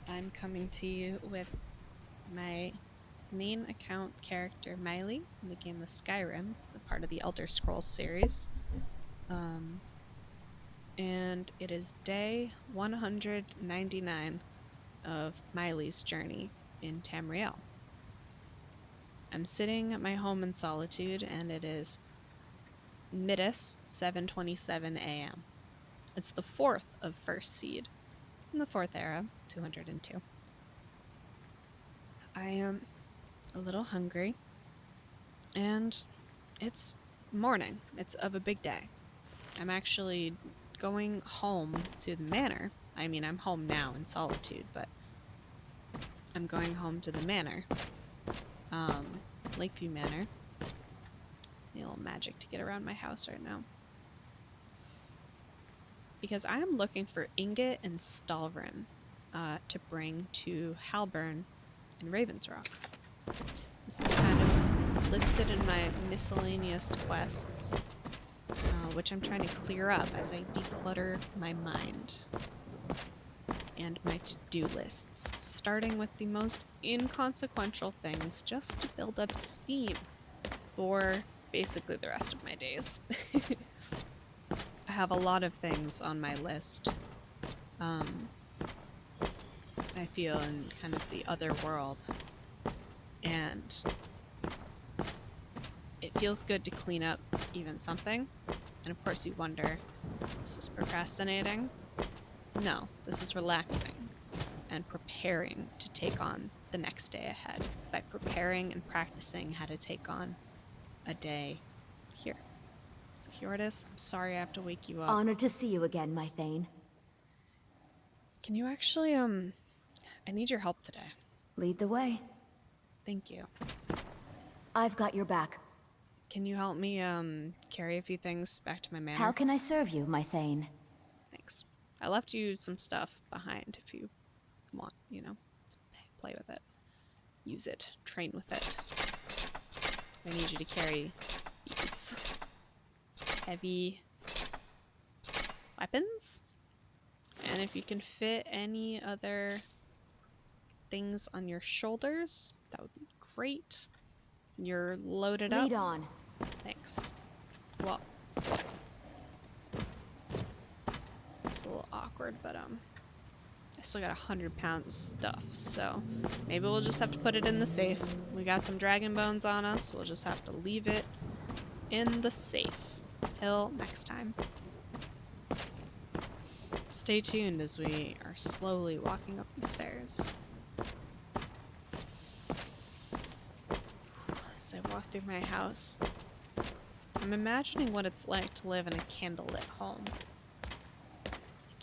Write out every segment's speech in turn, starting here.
I'm coming to you with my main account character, Mailee, in the game of Skyrim, the part of the Elder Scrolls series. Um, and it is day 199 of Mailee's journey in Tamriel. I'm sitting at my home in solitude, and it is Midas 7:27 a.m. It's the 4th of First Seed in the 4th era, 202. I am a little hungry, and it's morning. It's of a big day. I'm actually going home to the manor. I mean, I'm home now in solitude, but I'm going home to the manor. Lakeview Manor. A little magic to get around my house right now. Because I am looking for ingot and stalhrim to bring to Halbarn and Ravensrock. This is kind of listed in my miscellaneous quests, which I'm trying to clear up as I declutter my mind and my to-do lists, starting with the most inconsequential things just to build up steam for basically the rest of my days. I have a lot of things on my list. I feel in kind of the other world, and it feels good to clean up even something. And of course you wonder, is this procrastinating? No, this is relaxing and preparing to take on the next day ahead by preparing and practicing how to take on a day here. So here it is. I'm sorry I have to wake you up. Honored to see you again, my Thane. Can you actually, I need your help today. Lead the way. Thank you. I've got your back. Can you help me, carry a few things back to my manor? How can I serve you, my Thane? Thanks. I left you some stuff behind if you want, to play with it. Use it. Train with it. I need you to carry these heavy weapons. And if you can fit any other things on your shoulders, that would be great. You're loaded up. Lead on. Thanks. Well, it's a little awkward, but I still got 100 pounds of stuff, so maybe we'll just have to put it in the safe. We got some dragon bones on us. We'll just have to leave it in the safe. Till next time. Stay tuned as we are slowly walking up the stairs. As I walk through my house, I'm imagining what it's like to live in a candlelit home. A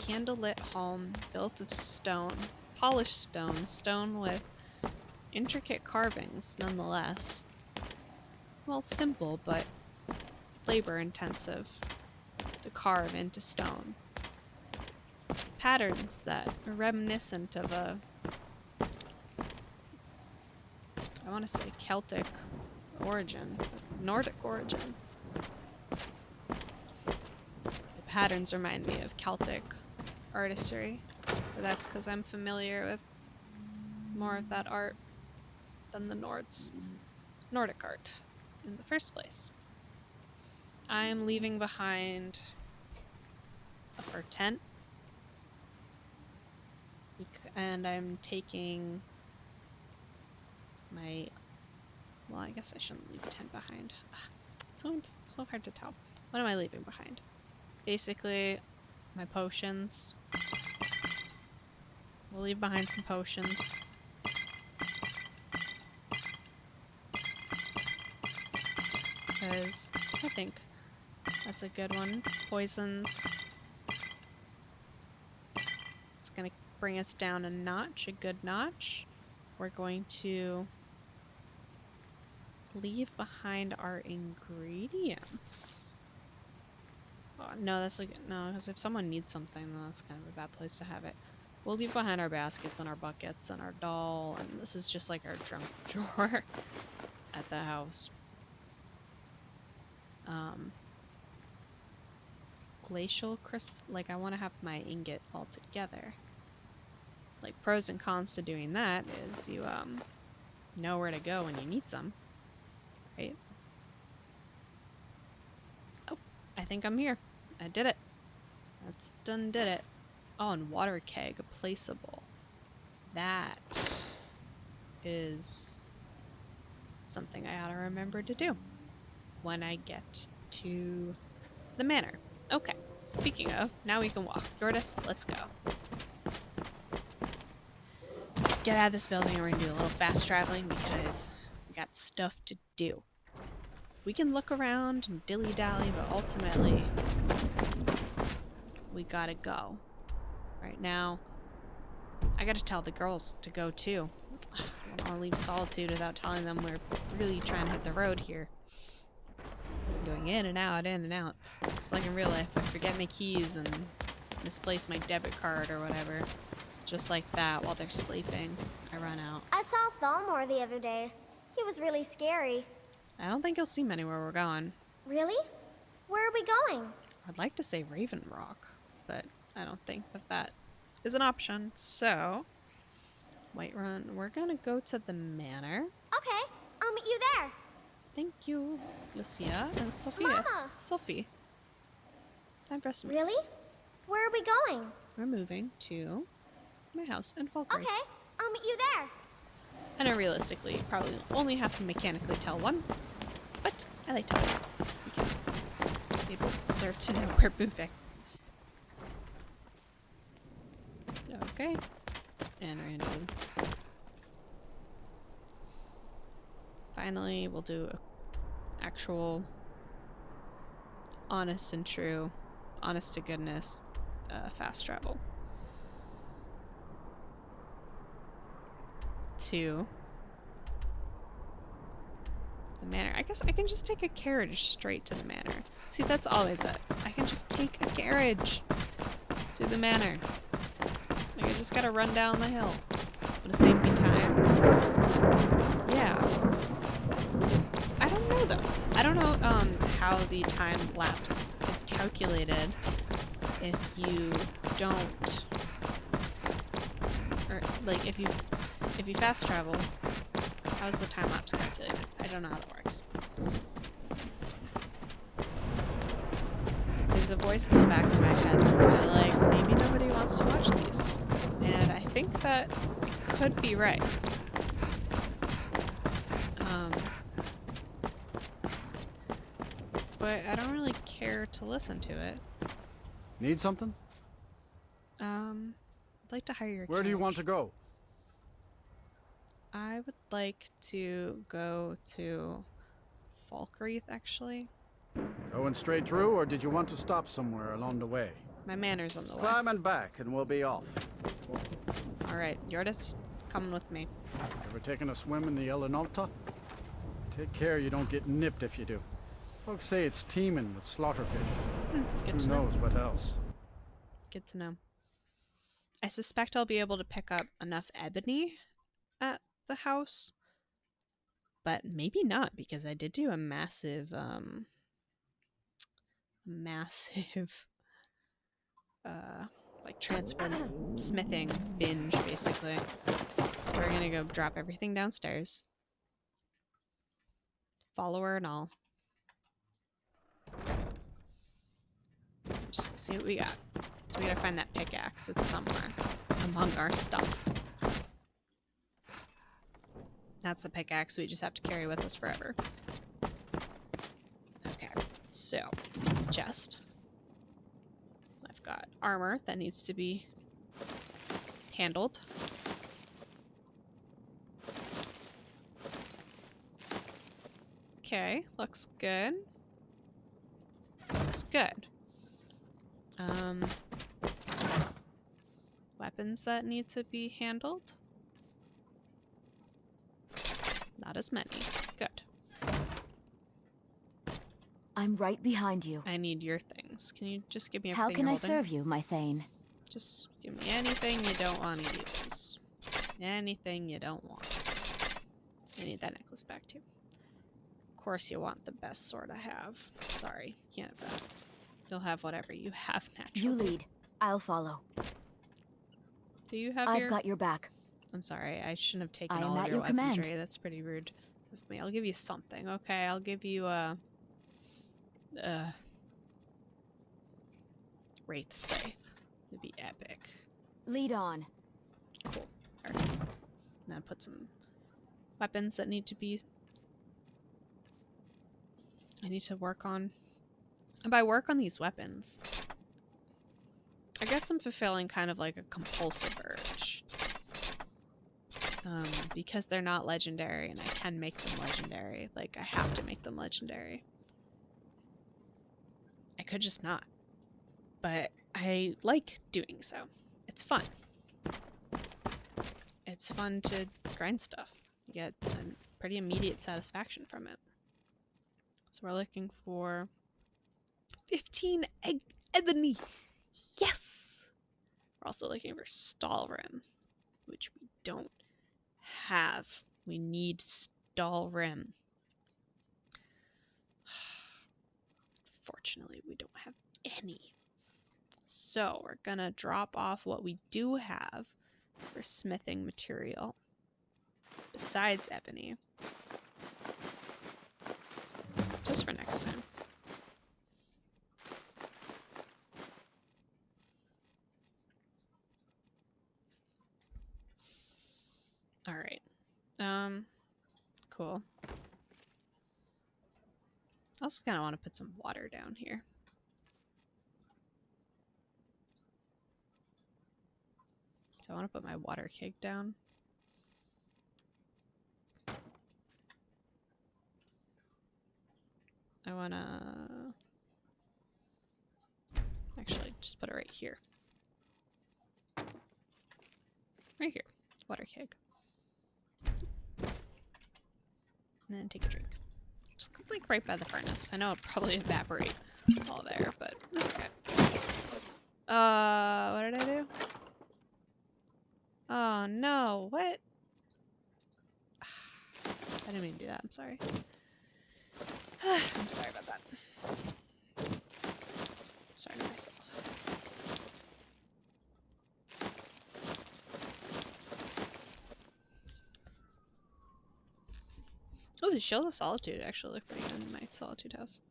candlelit home built of stone, polished stone, stone with intricate carvings nonetheless. Well, simple, but labor intensive to carve into stone. Patterns that are reminiscent of I want to say Celtic origin, Nordic origin. The patterns remind me of Celtic artistry, but that's because I'm familiar with more of that art than the Nordic art in the first place. I am leaving behind a fur tent, and I'm taking my... Well, I guess I shouldn't leave a tent behind. It's so hard to tell. What am I leaving behind? Basically, my potions. We'll leave behind some potions. Because I think that's a good one. Poisons. It's going to bring us down a notch, a good notch. We're going to leave behind our ingredients. Oh, no, that's like, no, because if someone needs something, then that's kind of a bad place to have it. We'll leave behind our baskets and our buckets and our doll, and this is just like our junk drawer at the house. Glacial crystal, like I want to have my ingot all together. like pros and cons to doing that is you know where to go when you need some, right? Oh, I think I'm here. I did it. That's done did it. Oh, and water keg, placeable. That is something I ought to remember to do when I get to the manor. Okay, speaking of, now we can walk. Gordas, let's go. Get out of this building and we're gonna do a little fast traveling because we got stuff to do. We can look around and dilly-dally, but ultimately we gotta go. Right now, I gotta tell the girls to go too. I don't wanna leave Solitude without telling them we're really trying to hit the road here. Going in and out, in and out. It's like in real life. I forget my keys and misplace my debit card or whatever. Just like that, while they're sleeping, I run out. I saw Thalmor the other day. He was really scary. I don't think you'll see many where we're going. Really? Where are we going? I'd like to say Raven Rock, but I don't think that that is an option. So, Whiterun, we're gonna go to the manor. Okay, I'll meet you there. Thank you, Lucia and Sophia. Mama! Sophie. Time for us to Really? Where are we going? We're moving to my house in Falkreath. Okay, I'll meet you there. I know realistically, you probably only have to mechanically tell one, but I like telling because they both deserve to know we're moving. Okay, and random. Finally, we'll do a actual honest and true, honest to goodness fast travel. To the manor. I guess I can just take a carriage straight to the manor. See, that's always it. I can just take a carriage to the manor. Like, I just gotta run down the hill. Would it save me time? Yeah. I don't know though. I don't know how the time lapse is calculated if you don't, or like if you fast travel. How is the time lapse calculated? I don't know how that works. There's a voice in the back of my head that's kind of like, maybe nobody wants to watch these. And I think that it could be right. But I don't really care to listen to it. Need something? I'd like to hire your Where do you want to carriage. go? I would like to go to Falkreath, actually. Going straight through, or did you want to stop somewhere along the way? My manor's on the way. Climb and back, and we'll be off. Alright, Yordis, coming with me. Ever taken a swim in the Elenalta? Take care you don't get nipped if you do. Folks say it's teeming with slaughterfish. Good Who to know. knows what else? Good to know. I suspect I'll be able to pick up enough ebony at the house, but maybe not, because I did do a massive like transfer smithing binge, basically. We're gonna go drop everything downstairs, follower and all. Just see what we got. So we gotta find that pickaxe. It's somewhere among our stuff. That's a pickaxe we just have to carry with us forever. Okay, so chest. I've got armor that needs to be handled. Okay, looks good. Looks good. Weapons that need to be handled. Not as many. Good. I'm right behind you. I need your things. Can you just give me everything How can you're I holding? serve you, my Thane? Just give me anything you don't want to use. Anything you don't want. I need that necklace back too. Of course you want the best sword I have. Sorry, can't have that. You'll have whatever you have naturally. You lead. I'll follow. Do you have I've got your back. I'm sorry, I shouldn't have taken I am all of at your your command. weaponry. That's pretty rude of me. I'll give you something. Okay, I'll give you Wraith Scythe. It'd be epic. Lead on. Cool. Alright. Now put some weapons that need to be... I need to work on... And by work on these weapons, I guess I'm fulfilling kind of like a compulsive urge. Because they're not legendary and I can make them legendary. Like, I have to make them legendary. I could just not. But I like doing so. It's fun. It's fun to grind stuff. You get a pretty immediate satisfaction from it. So we're looking for 15 ebony. Yes! We're also looking for stalhrim, which we don't have. We need stalhrim. Fortunately, we don't have any. So we're gonna drop off what we do have for smithing material besides ebony. Just for next time. Alright. Cool. I also kind of want to put some water down here. So I want to put my water keg down. I want to... Actually, just put it right here. Right here. Water keg. And then take a drink. Just like right by the furnace. I know it'll probably evaporate all there, but that's okay. What did I do? Oh no, what? I didn't mean to do that, I'm sorry. I'm sorry about that. Sorry to myself. Oh, the Shield of Solitude actually looked pretty good in my Solitude house.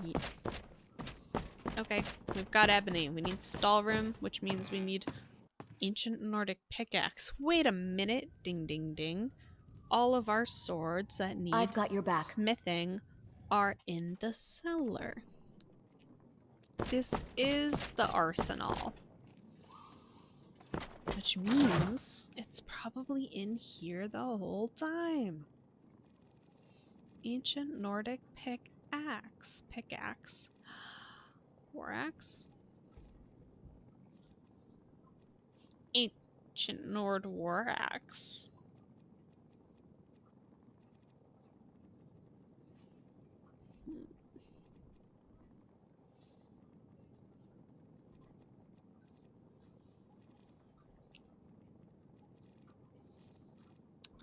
Yeah. Okay, we've got ebony. We need stalhrim, which means we need Ancient Nordic Pickaxe. Wait a minute. Ding, ding, ding. All of our swords that need I've got your back. smithing are in the cellar. This is the arsenal. Which means it's probably in here the whole time. Ancient Nordic Pickaxe. Pickaxe. War axe? Ancient Nord War axe.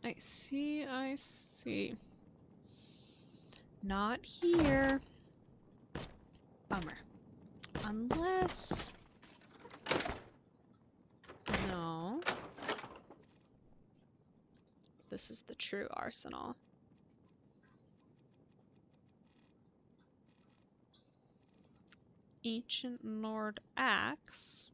I see, I see. Not here. Bummer. Unless... No. This is the true arsenal. Ancient Nord axe.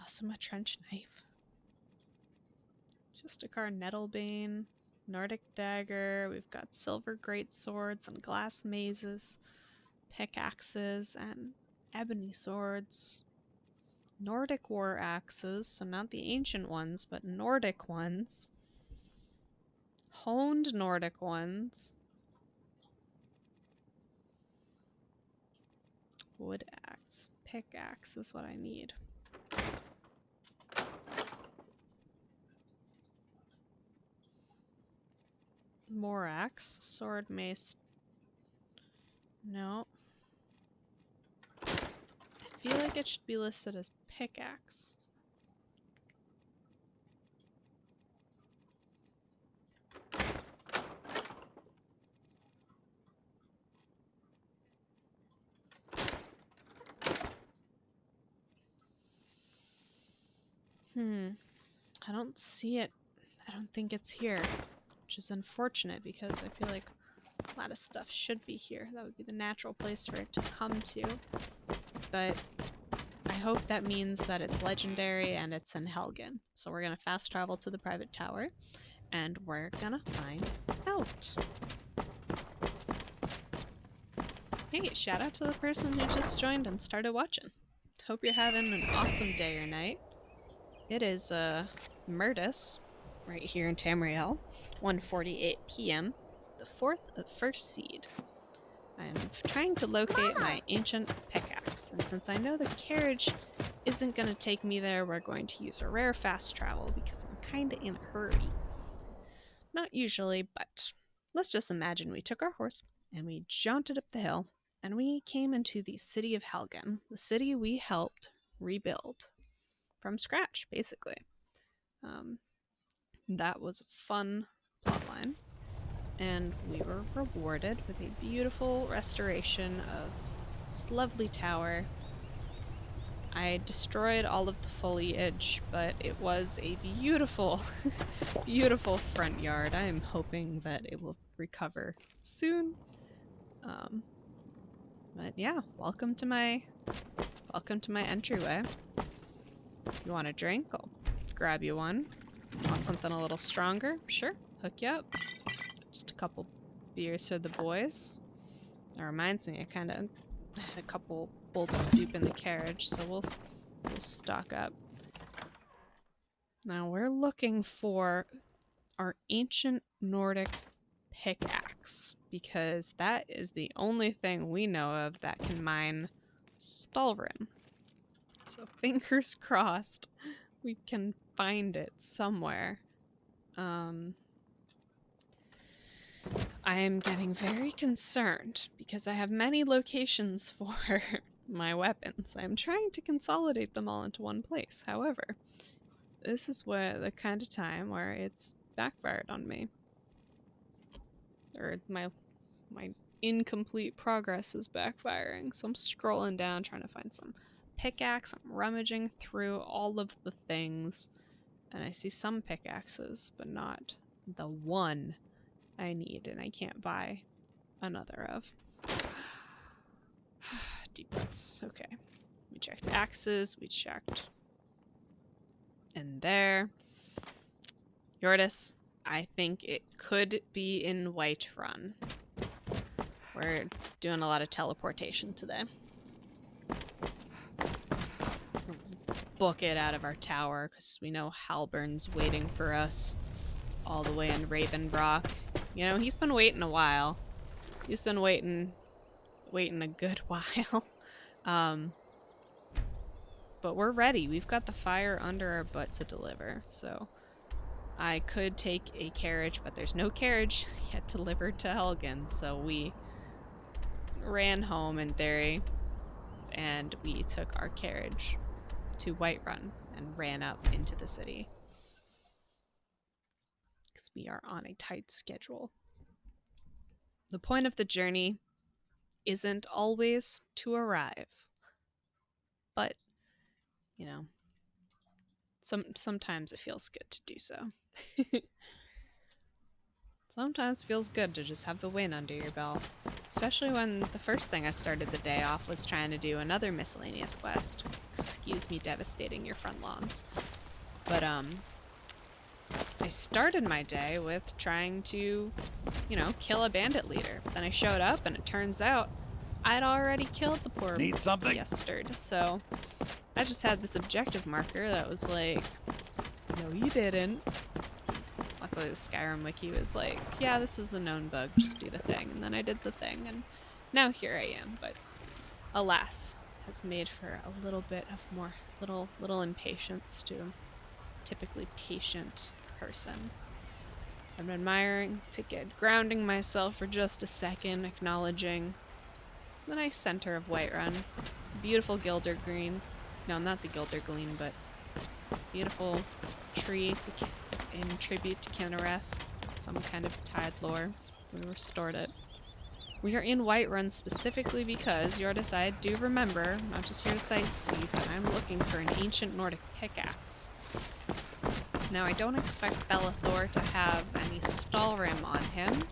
Also a trench knife. Justikar Nettlebane. Nordic dagger. We've got silver great swords and glass mazes. Pickaxes and ebony swords. Nordic war axes, so not the ancient ones, but Nordic ones. Honed Nordic ones. Wood axe. Pickaxe is what I need. More axe. Sword, mace. No. I feel like it should be listed as pickaxe. I don't see it. I don't think it's here, which is unfortunate because I feel like a lot of stuff should be here. That would be the natural place for it to come to. But I hope that means that it's legendary and it's in Helgen. So we're gonna fast travel to the private tower and we're gonna find out. Hey, shout out to the person who just joined and started watching. Hope you're having an awesome day or night. It is Murtis, right here in Tamriel, 1:48 p.m. the 4th of First Seed. I'm trying to locate my ancient pickaxe, and since I know the carriage isn't going to take me there, we're going to use a rare fast travel because I'm kind of in a hurry. Not usually, but let's just imagine we took our horse and we jaunted up the hill and we came into the city of Helgen, the city we helped rebuild from scratch, basically. That was a fun plotline, and we were rewarded with a beautiful restoration of this lovely tower. I destroyed all of the foliage, but it was a beautiful, beautiful front yard. I am hoping that it will recover soon. But yeah, welcome to my entryway. If you want a drink, I'll grab you one. Want something a little stronger? Sure, hook you up. Just a couple beers for the boys. That reminds me, I kind of had a couple bowls of soup in the carriage, so we'll stock up. Now we're looking for our ancient Nordic pickaxe, because that is the only thing we know of that can mine stalhrim. So fingers crossed we can find it somewhere. I am getting very concerned because I have many locations for my weapons. I'm trying to consolidate them all into one place. However, this is where the kind of time where it's backfired on me. Or my incomplete progress is backfiring. So I'm scrolling down trying to find some pickaxe. I'm rummaging through all of the things. And I see some pickaxes, but not the one I need, and I can't buy another of. Deep breaths. Okay. We checked axes, we checked in there. Yordis, I think it could be in Whiterun. We're doing a lot of teleportation today. Book it out of our tower, because we know Halbarn's waiting for us all the way in Ravenbrock. You know, he's been waiting a while. He's been waiting a good while. But we're ready. We've got the fire under our butt to deliver. So I could take a carriage, but there's no carriage yet delivered to Helgen. So we ran home in theory, and we took our carriage to Whiterun and ran up into the city. Because we are on a tight schedule. The point of the journey isn't always to arrive. But, you know, sometimes it feels good to do so. Sometimes it feels good to just have the win under your belt. Especially when the first thing I started the day off was trying to do another miscellaneous quest. Excuse me devastating your front lawns. But, I started my day with trying to, you know, kill a bandit leader. Then I showed up and it turns out I'd already killed the poor bastard. So I just had this objective marker that was like, no you didn't. Luckily the Skyrim wiki was like, yeah, this is a known bug, just do the thing. And then I did the thing and now here I am. But alas, has made for a little bit of more little impatience to a typically patient person. I'm admiring to get grounding myself for just a second, acknowledging the nice center of Whiterun. Beautiful Gilder Green. No, not the Gilder Green, but beautiful tree in tribute to Kinnereth. Some kind of tide lore. We restored it. We are in Whiterun specifically because, Yordas, I do remember, I'm not just here to sightsee, that I'm looking for an ancient Nordic pickaxe. Now, I don't expect Bellathor to have any stalhrim on him,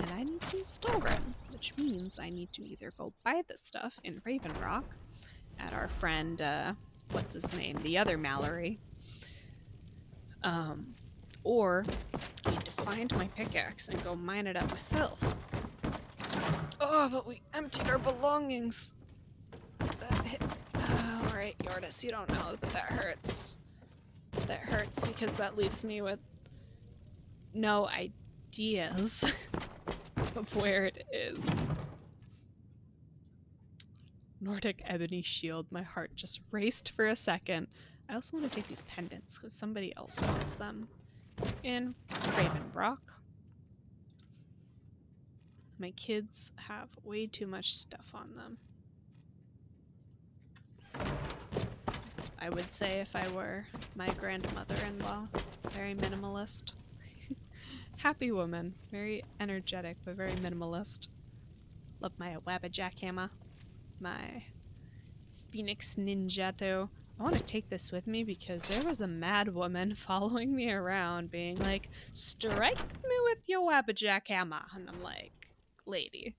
and I need some stalhrim, which means I need to either go buy this stuff in Raven Rock at our friend, what's his name, the other Mallory, or I need to find my pickaxe and go mine it up myself. Oh, but we emptied our belongings. That hit. Oh, alright, Yordas, you don't know, but that hurts. That hurts because that leaves me with no ideas of where it is. Nordic ebony shield. My heart just raced for a second. I also want to take these pendants because somebody else wants them. In Raven Rock. My kids have way too much stuff on them. I would say if I were my grandmother-in-law. Very minimalist. Happy woman. Very energetic, but very minimalist. Love my Wabba jackhammer. My Phoenix Ninjato. I want to take this with me because there was a mad woman following me around being like, strike me with your Wabba jackhammer. And I'm like, lady,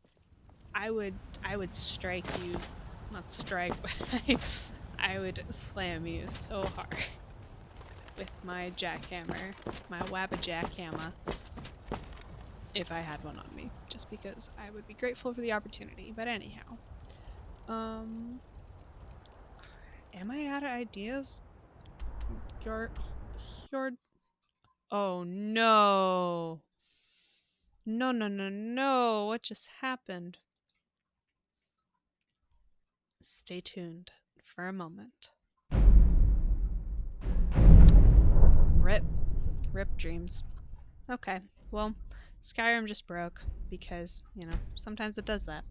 I would strike you, not strike, but I would slam you so hard with my jackhammer, my Wabba jackhammer, if I had one on me, just because I would be grateful for the opportunity. But anyhow, am I out of ideas? Oh no. No, no, no, no. What just happened? Stay tuned for a moment. Rip. Rip dreams. Okay, well, Skyrim just broke because, you know, sometimes it does that.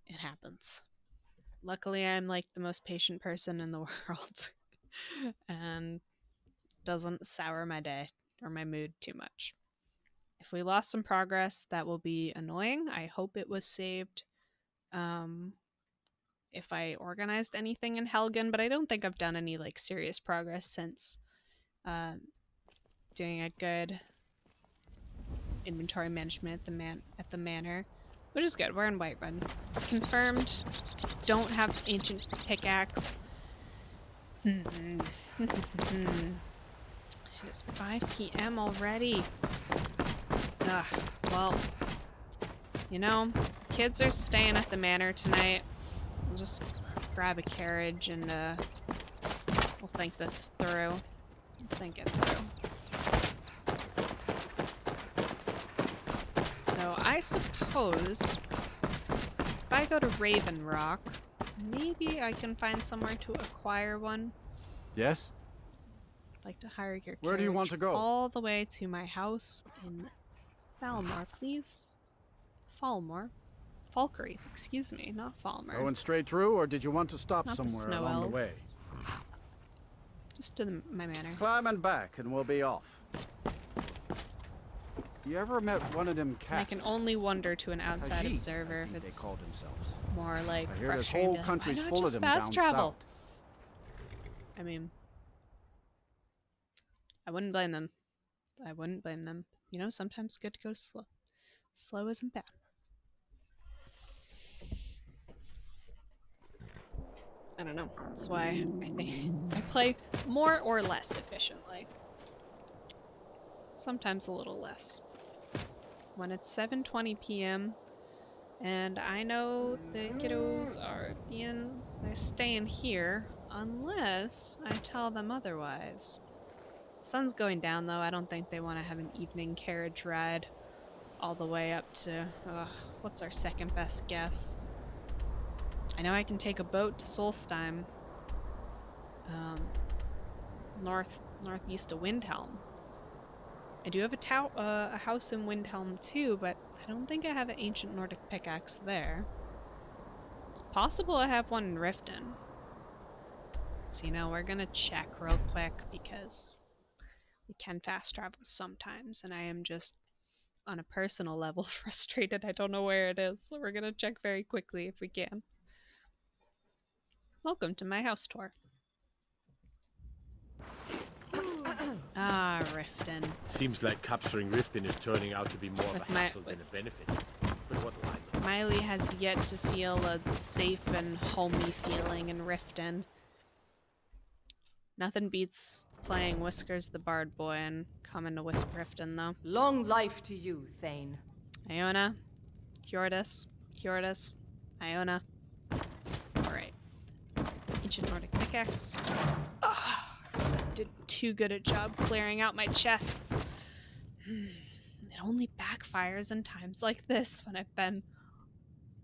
It happens. Luckily, I'm like the most patient person in the world and doesn't sour my day or my mood too much. If we lost some progress, that will be annoying. I hope it was saved if I organized anything in Helgen, but I don't think I've done any like serious progress since doing a good inventory management at the manor, which is good. We're in Whiterun. Confirmed. Don't have ancient pickaxe. It is 5 p.m. already. Ugh. Well, you know, kids are staying at the manor tonight. We'll just grab a carriage and we'll think this through. We'll think it through. So I suppose if I go to Raven Rock, maybe I can find somewhere to acquire one. Yes? I'd like to hire your carriage Where do you want to go? all the way to my house in Falmore, please. Falmore. Falkery, excuse me, not Falmore. Going straight through, or did you want to stop Not the somewhere snow along the way? elves. Just to my manor. Climb and back, and we'll be off. You ever met one of them cats? And I can only wonder to an outside Khajiit, observer I if think it's they called themselves. more like I hear this frustrating. whole Why country's not full of just them fast down travel? south. I mean, I wouldn't blame them. I wouldn't blame them. You know, sometimes good to go slow. Slow isn't bad. I don't know. That's why I think I play more or less efficiently. Sometimes a little less. When it's 7:20 p.m. and I know the kiddos they're staying here unless I tell them otherwise. Sun's going down though. I don't think they want to have an evening carriage ride all the way up to, what's our second best guess? I know I can take a boat to Solstheim, northeast of Windhelm. I do have a house in Windhelm too, but I don't think I have an ancient Nordic pickaxe there. It's possible I have one in Riften. So, you know, we're gonna check real quick because we can fast travel sometimes, and I am just on a personal level frustrated. I don't know where it is, so we're gonna check very quickly if we can. Welcome to my house tour. Ah, Riften. Seems like capturing Riften is turning out to be more of With a hassle than a benefit. But what do I know? Mailee has yet to feel a safe and homey feeling in Riften. Nothing beats playing Whiskers the Bard Boy and coming to Riften, though. Long life to you, Thane. Iona, Hjordis, Iona. Alright. Ancient Nord Pickaxe. Ugh, did too good a job clearing out my chests. It only backfires in times like this when I've been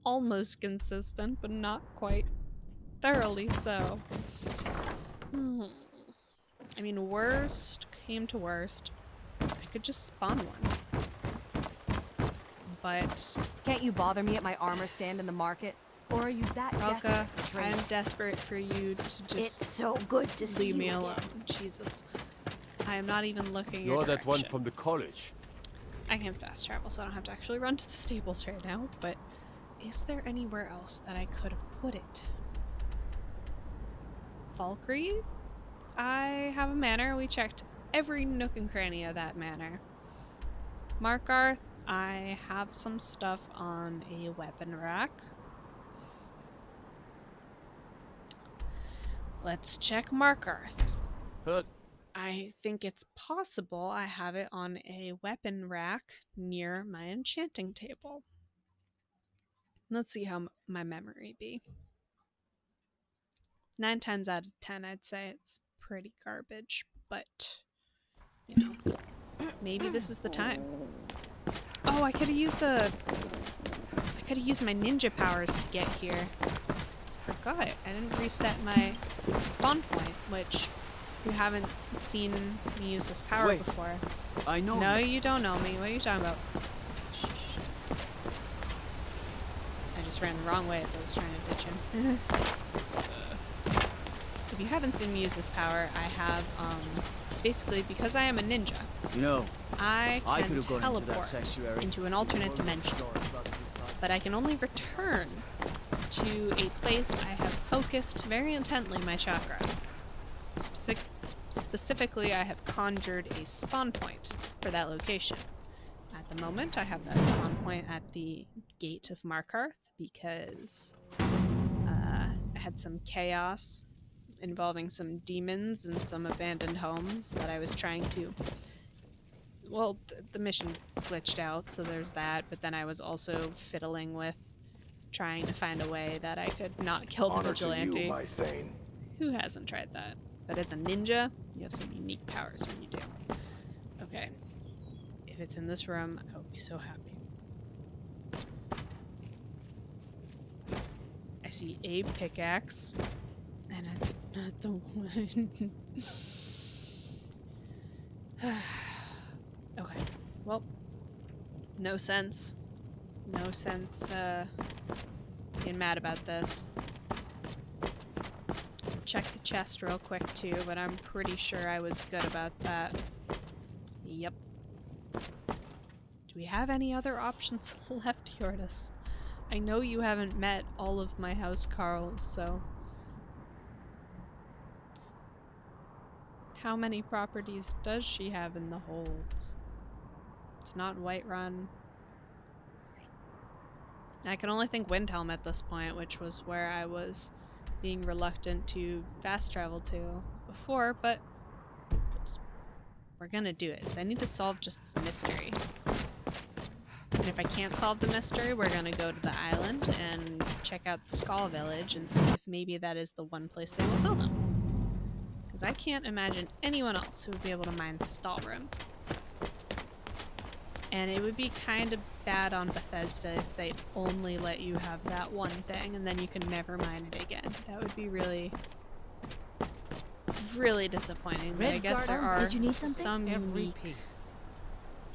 almost consistent, but not quite thoroughly so. I mean, worst came to worst, I could just spawn one. But Can't you bother me at my armor stand in the market? Or are you that Ralka, desperate for trade? I'm desperate for you to just It's so good to see leave me you alone. again. Jesus. I am not even looking You're your that one direction. from the college. I can fast travel, so I don't have to actually run to the stables right now, but is there anywhere else that I could have put it? Valkyrie? I have a manor. We checked every nook and cranny of that manor. Markarth, I have some stuff on a weapon rack. Let's check Markarth. Huh? I think it's possible I have it on a weapon rack near my enchanting table. Let's see how my memory be. 9 times out of 10, I'd say it's pretty garbage, but, you know, maybe this is the time. Oh, I could have used my ninja powers to get here. Forgot, I didn't reset my spawn point, which you haven't seen me use this power Wait, before. I know. No, you don't know me. What are you talking about? Shh. I just ran the wrong way as I was trying to ditch him. If you haven't seen me use this power, I have, basically, because I am a ninja, You know, I I can could have gone into that teleport sanctuary. into an alternate dimension. But I can only return to a place I have focused very intently my chakra. Specifically, I have conjured a spawn point for that location. At the moment, I have that spawn point at the gate of Markarth because I had some chaos involving some demons and some abandoned homes that I was trying to... Well, the mission glitched out, so there's that, but then I was also fiddling with trying to find a way that I could not kill the Honor to vigilante. you, my Thane. Who hasn't tried that? But as a ninja, you have some unique powers when you do. Okay. If it's in this room, I would be so happy. I see a pickaxe, and it's not the one. Okay. Well, no sense. No sense, being mad about this. Check the chest real quick too, but I'm pretty sure I was good about that. Yep. Do we have any other options left, Hjordis? I know you haven't met all of my house Carls, so... How many properties does she have in the holds? It's not Whiterun. I can only think Windhelm at this point, which was where I was being reluctant to fast travel to before, but oops, we're gonna do it. So I need to solve just this mystery. And if I can't solve the mystery, we're gonna go to the island and check out the Skull Village and see if maybe that is the one place they will sell them. Because I can't imagine anyone else who would be able to mine stalhrim. And it would be kind of bad on Bethesda if they only let you have that one thing and then you can never mine it again. That would be really, really disappointing. But I guess there are Did you need something? some Every unique piece.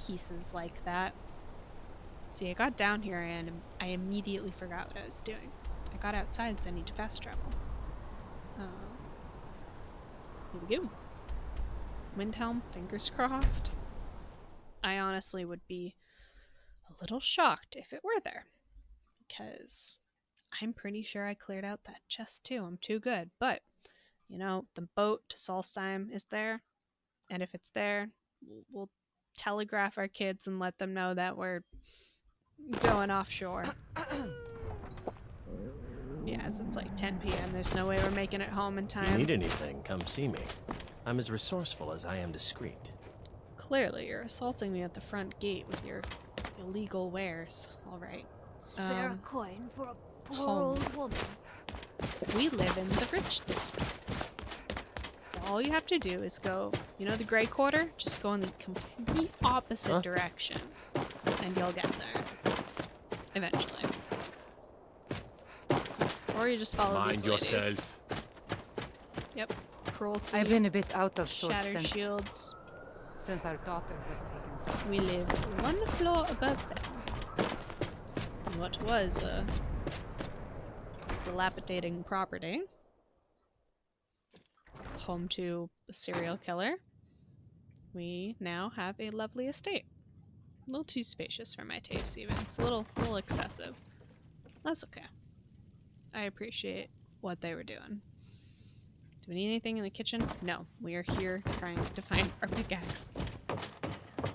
pieces like that. See, I got down here and I immediately forgot what I was doing. I got outside, so I need to fast travel. Here we go. Windhelm, fingers crossed. I honestly would be a little shocked if it were there. Because I'm pretty sure I cleared out that chest too. I'm too good. But, you know, the boat to Solstheim is there. And if it's there, we'll telegraph our kids and let them know that we're going offshore. Yeah, as it's like 10 p.m. There's no way we're making it home in If you time. need anything, come see me. I'm as resourceful as I am discreet. Clearly, you're assaulting me at the front gate with your illegal wares. All right. Spare a coin for a poor home. old woman. We live in the rich district. So all you have to do is go, you know the gray quarter? Just go in the complete opposite direction. And you'll get there. Eventually. Or you just follow Mind these ladies. yourself. Yep. Cruel sea. I've been a bit out of sorts Shatter since shields. our daughter was taken from We live one floor above them. In what was a dilapidating property. Home to a serial killer. We now have a lovely estate. A little too spacious for my taste, even. It's a little excessive. That's okay. I appreciate what they were doing. Do we need anything in the kitchen? No. We are here trying to find our pickaxe.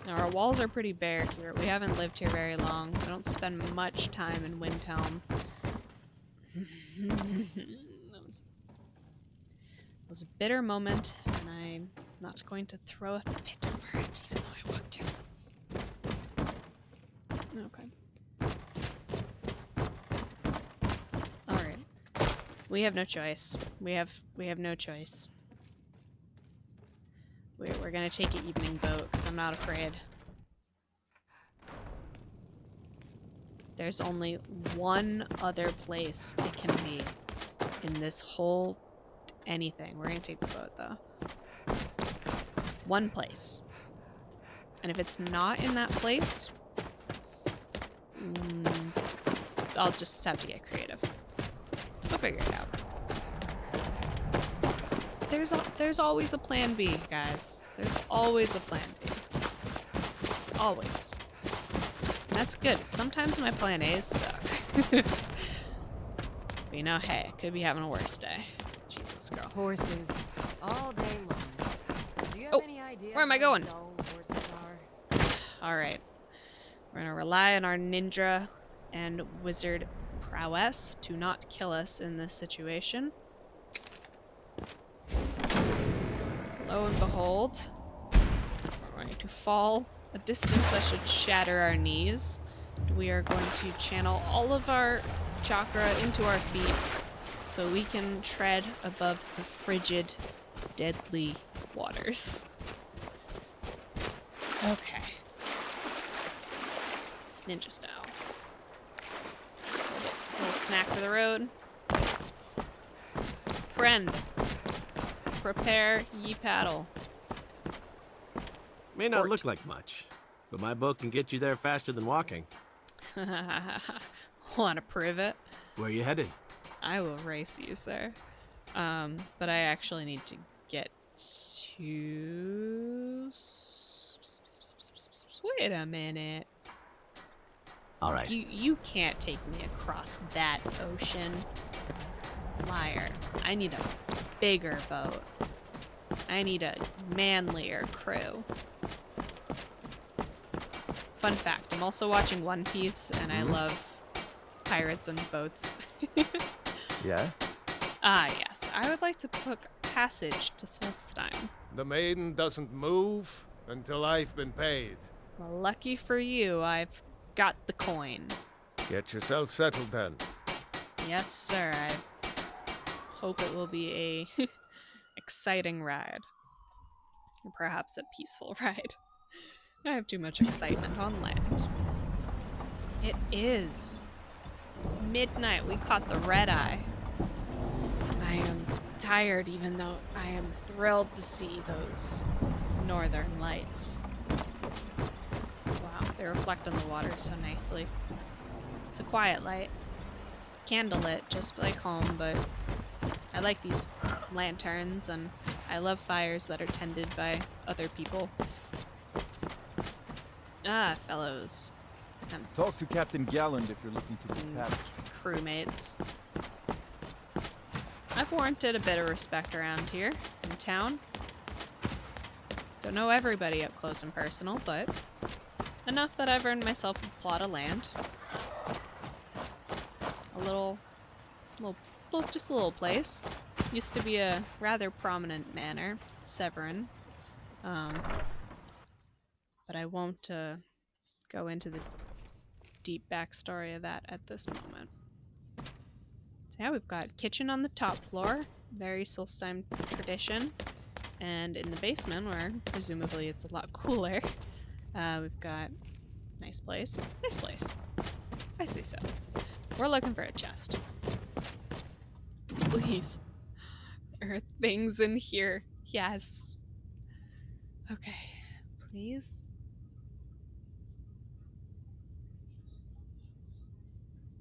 Now, our walls are pretty bare here. We haven't lived here very long. We don't spend much time in Windhelm. That was a bitter moment, and I'm not going to throw a fit over it, even though I want to. Okay. Alright. We have no choice. We have no choice. We're gonna take an evening boat, because I'm not afraid. There's only one other place it can be in this whole anything. We're gonna take the boat, though. One place. And if it's not in that place, I'll just have to get creative. We'll figure it out. There's always a plan B, guys. There's always a plan B. Always. And that's good. Sometimes my plan A's suck. But you know, hey, could be having a worse day. Jesus, girl. Horses all day long. Do you have Oh, any idea where am I how going? dull horses are? Alright. We're gonna rely on our ninja and wizard prowess to not kill us in this situation. Lo and behold, we're going to fall a distance that should shatter our knees. We are going to channel all of our chakra into our feet so we can tread above the frigid, deadly waters. Okay. Ninja style. A little snack for the road. Friend, prepare ye paddle. May not Port. look like much, but my boat can get you there faster than walking. Want to prove it? Where you headed? I will race you, sir. But I actually need to get to... Wait a minute. All right. You can't take me across that ocean. Liar. I need a bigger boat. I need a manlier crew. Fun fact, I'm also watching One Piece, and I love pirates and boats. Yeah? Ah, yes. I would like to book passage to Solstheim. The maiden doesn't move until I've been paid. Well, lucky for you, I've got the coin. Get yourself settled then. Yes, sir. I hope it will be a exciting ride. Or perhaps a peaceful ride. I have too much excitement on land. It is midnight. We caught the red eye. I am tired, even though I am thrilled to see those northern lights. Wow, they reflect on the water so nicely. It's a quiet light. Candlelit, just like home, but I like these lanterns, and I love fires that are tended by other people. Ah, fellows. Hence Talk to Captain Galland if you're looking to be patched. crewmates. I've warranted a bit of respect around here in town. Don't know everybody up close and personal, but enough that I've earned myself a plot of land. Just a little place. Used to be a rather prominent manor, Severin. But I won't go into the deep backstory of that at this moment. So yeah, we've got kitchen on the top floor, very Solstheim tradition. And in the basement, where presumably it's a lot cooler, we've got nice place. Nice place. I say so. We're looking for a chest. Please. There are things in here. Yes. Okay. Please.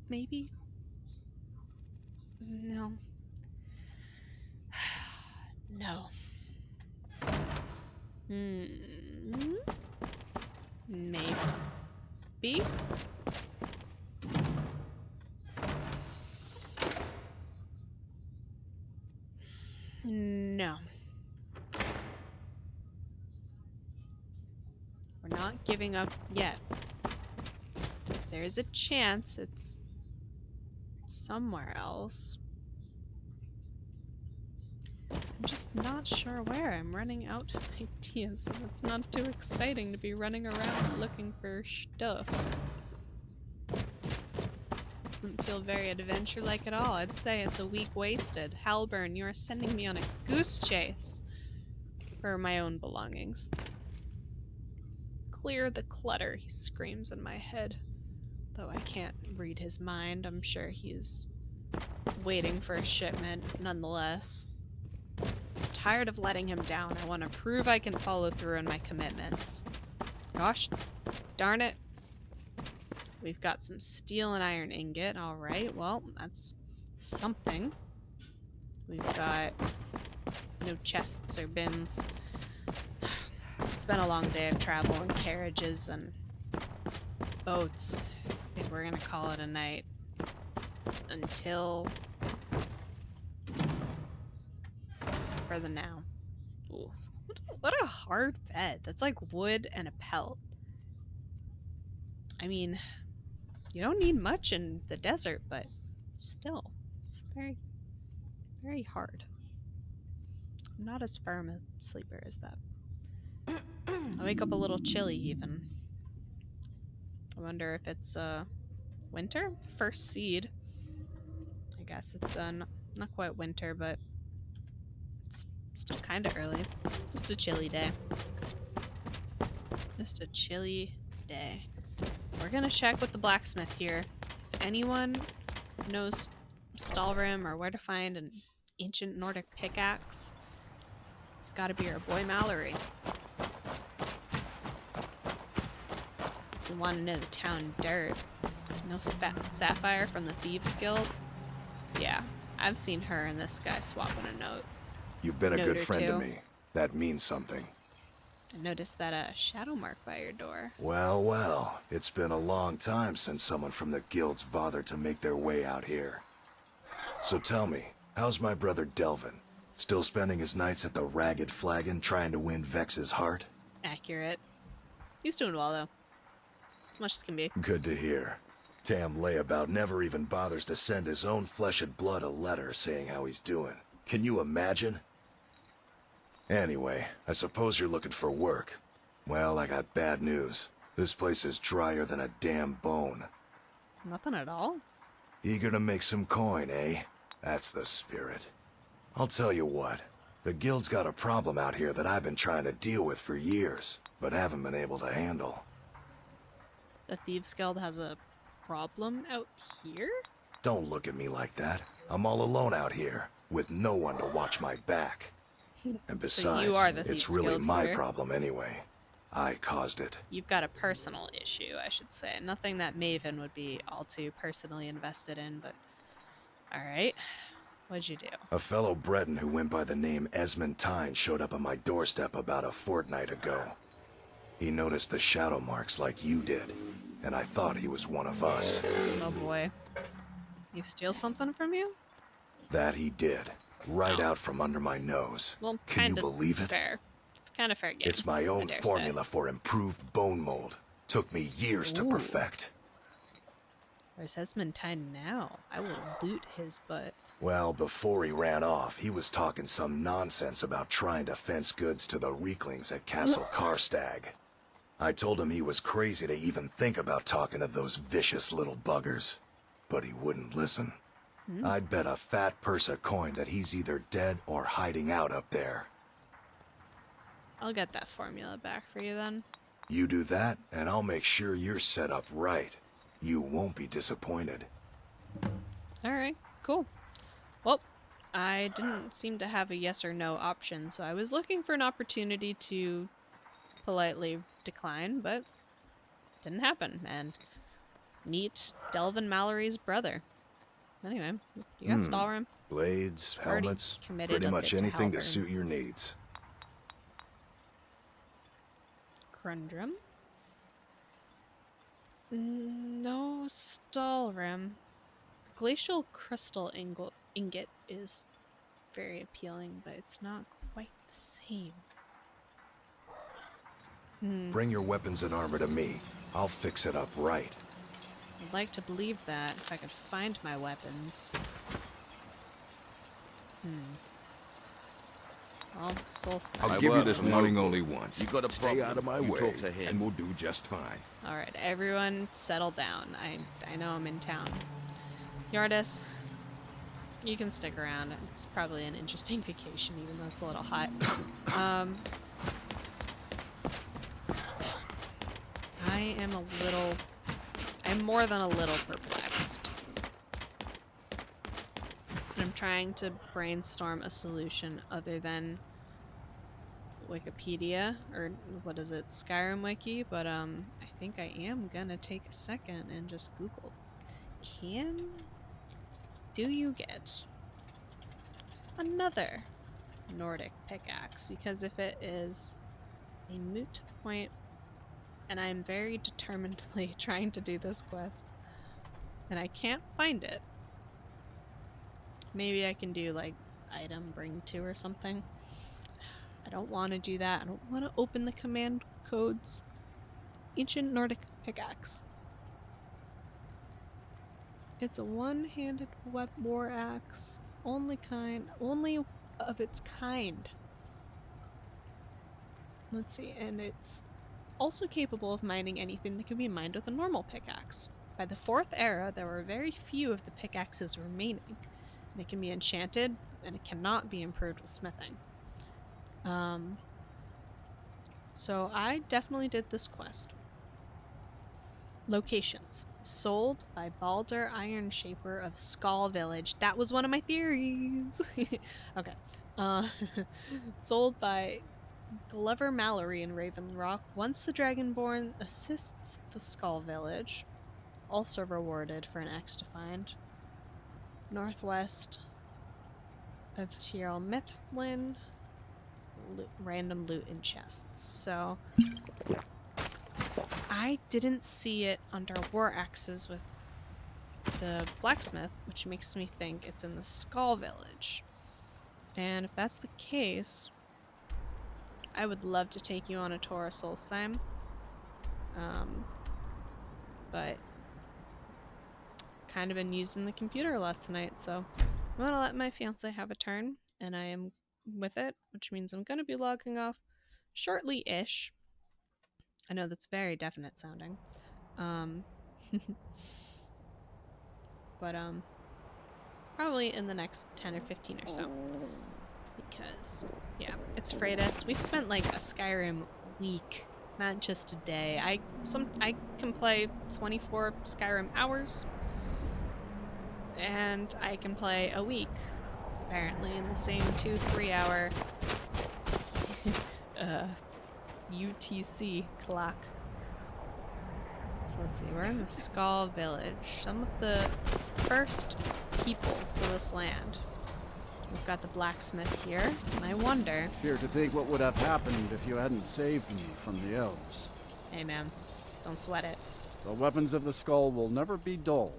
Maybe? No. No. Maybe? No. We're not giving up yet. There's a chance it's somewhere else. I'm just not sure where. I'm running out of ideas, and it's not too exciting to be running around looking for stuff. Doesn't feel very adventure-like at all. I'd say it's a week wasted. Halbarn, you are sending me on a goose chase for my own belongings. Clear the clutter, he screams in my head. Though I can't read his mind, I'm sure he's waiting for a shipment nonetheless. I'm tired of letting him down. I want to prove I can follow through on my commitments. Gosh darn it. We've got some steel and iron ingot. Alright, well, that's something. We've got no chests or bins. It's been a long day of travel and carriages and boats. I think we're gonna call it a night. Until... for the now. Ooh. What a hard bed. That's like wood and a pelt. I mean, you don't need much in the desert, but still, it's very, very hard. I'm not as firm a sleeper as that. I wake up a little chilly even. I wonder if it's winter? First seed. I guess it's not quite winter, but it's still kind of early. Just a chilly day. Just a chilly day. We're gonna check with the blacksmith here. If anyone knows stalhrim or where to find an ancient Nordic pickaxe, it's gotta be our boy Mailee. If you want to know the town dirt, no Sapphire from the Thieves Guild? Yeah, I've seen her and this guy swapping a note. You've been a good friend to me. That means something. I noticed that shadow mark by your door. Well, well, it's been a long time since someone from the guilds bothered to make their way out here. So tell me, how's my brother Delvin? Still spending his nights at the Ragged Flagon trying to win Vex's heart? Accurate. He's doing well, though. As much as can be. Good to hear. Tam Layabout never even bothers to send his own flesh and blood a letter saying how he's doing. Can you imagine? Anyway, I suppose you're looking for work. Well, I got bad news. This place is drier than a damn bone. Nothing at all? Eager to make some coin, eh? That's the spirit. I'll tell you what. The guild's got a problem out here that I've been trying to deal with for years, but haven't been able to handle. The Thieves Guild has a problem out here? Don't look at me like that. I'm all alone out here, with no one to watch my back. And besides, So you are the it's Thieves really Guild my here. problem anyway. I caused it. You've got a personal issue, I should say. Nothing that Maven would be all too personally invested in, but... Alright. What'd you do? A fellow Breton who went by the name Esmond Tyne showed up on my doorstep about a fortnight ago. He noticed the shadow marks like you did, and I thought he was one of us. Oh boy. He steal something from you? That he did. Right out from under my nose. Well, Can you kinda believe it? fair. Kind of fair game. It's my I own dare say. formula for improved bone mold. Took me years to Ooh. perfect. Where's Esmond tied now? I will loot his butt. Well, before he ran off, he was talking some nonsense about trying to fence goods to the Rieklings at Castle Karstag. I told him he was crazy to even think about talking to those vicious little buggers. But he wouldn't listen. I'd bet a fat purse of coin that he's either dead or hiding out up there. I'll get that formula back for you then. You do that, and I'll make sure you're set up right. You won't be disappointed. Alright, cool. Well, I didn't seem to have a yes or no option, so I was looking for an opportunity to politely decline, but didn't happen. And meet Delvin Mallory's brother. Anyway, you got Stalhrim. Blades, Already helmets, committed pretty a much bit to anything to Halbarn. suit your needs. Crundrum. No Stalhrim. Glacial crystal ingot is very appealing, but it's not quite the same. Bring your weapons and armor to me. I'll fix it up right. I'd like to believe that if I could find my weapons. Well, Solstheim. I'll give you this warning only once. You got a Stay out of my way, talk to him. and we'll do just fine. Alright, everyone settle down. I know I'm in town. Yardis, you can stick around. It's probably an interesting vacation, even though it's a little hot. I'm more than a little perplexed. And I'm trying to brainstorm a solution other than Wikipedia, or what is it, Skyrim Wiki, but I think I am gonna take a second and just Google. Do you get another Nordic pickaxe? Because if it is a moot point, and I'm very determinedly trying to do this quest, and I can't find it, maybe I can do like item bring to or something. I don't want to do that. I don't want to open the command codes. Ancient Nordic Pickaxe. It's a one-handed war axe, only of its kind. Let's see, and it's also capable of mining anything that can be mined with a normal pickaxe. By the 4th era, there were very few of the pickaxes remaining, and it can be enchanted, and it cannot be improved with smithing. So I definitely did this quest. Locations. Sold by Balder Iron Shaper of Skull Village. That was one of my theories! Okay. Sold by Glover Mallory in Raven Rock. Once the Dragonborn assists the Skull Village. Also rewarded for an X to find. Northwest of Tyrell Mithlin. Random loot in chests. So I didn't see it under war axes with the blacksmith, which makes me think it's in the Skull Village. And if that's the case, I would love to take you on a tour of Solstheim. But kind of been using the computer a lot tonight, so I'm gonna let my fiance have a turn, and I am with it, which means I'm gonna be logging off shortly-ish. I know that's very definite sounding. But probably in the next 10 or 15 or so. Because, yeah, it's Freitas. We've spent like a Skyrim week, not just a day. I can play 24 Skyrim hours, and I can play a week, apparently, in the same 2-3 hour UTC clock. So let's see, we're in the Skull Village. Some of the first people to this land. We've got the blacksmith here, and I wonder... Fear to think what would have happened if you hadn't saved me from the elves. Hey man, don't sweat it. The weapons of the skull will never be dull,